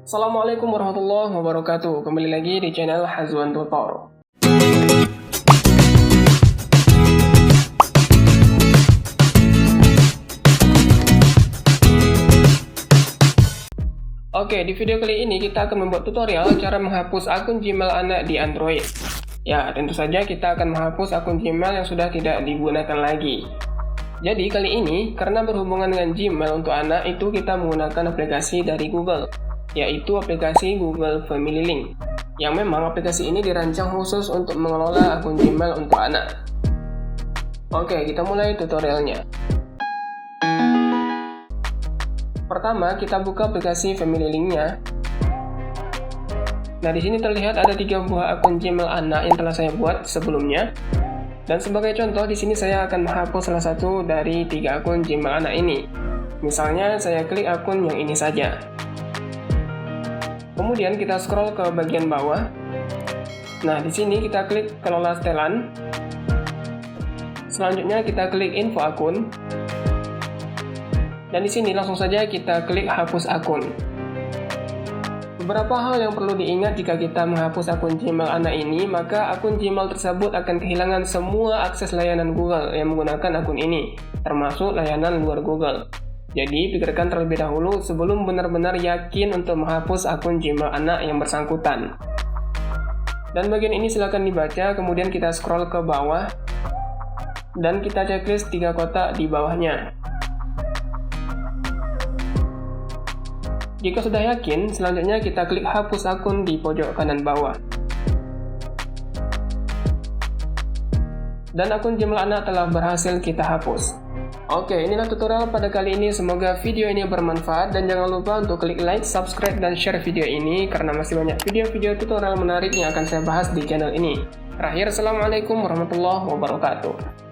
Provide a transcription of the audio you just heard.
Assalamualaikum warahmatullahi wabarakatuh. Kembali lagi di channel Hazwan Tutor. Oke, di video kali ini kita akan membuat tutorial cara menghapus akun Gmail anak di Android. Ya, tentu saja kita akan menghapus akun Gmail yang sudah tidak digunakan lagi. Jadi kali ini, karena berhubungan dengan Gmail untuk anak, itu kita menggunakan aplikasi dari Google, yaitu aplikasi Google Family Link, yang memang aplikasi ini dirancang khusus untuk mengelola akun Gmail untuk anak. Oke, kita mulai tutorialnya. Pertama, kita buka aplikasi Family Link-nya. Nah, di sini terlihat ada 3 buah akun Gmail anak yang telah saya buat sebelumnya. Dan sebagai contoh, di sini saya akan menghapus salah satu dari 3 akun Gmail anak ini. Misalnya, saya klik akun yang ini saja. Kemudian kita scroll ke bagian bawah. Nah, di sini kita klik kelola setelan. Selanjutnya kita klik info akun. Dan di sini langsung saja kita klik hapus akun. Beberapa hal yang perlu diingat jika kita menghapus akun Gmail anak ini, maka akun Gmail tersebut akan kehilangan semua akses layanan Google yang menggunakan akun ini, termasuk layanan luar Google. Jadi, pikirkan terlebih dahulu sebelum benar-benar yakin untuk menghapus akun Gmail anak yang bersangkutan. Dan bagian ini silakan dibaca, kemudian kita scroll ke bawah, dan kita checklist 3 kotak di bawahnya. Jika sudah yakin, selanjutnya kita klik hapus akun di pojok kanan bawah. Dan akun Gmail anak telah berhasil kita hapus. Oke, inilah tutorial pada kali ini. Semoga video ini bermanfaat dan jangan lupa untuk klik like, subscribe, dan share video ini karena masih banyak video-video tutorial menarik yang akan saya bahas di channel ini. Terakhir, Assalamualaikum warahmatullahi wabarakatuh.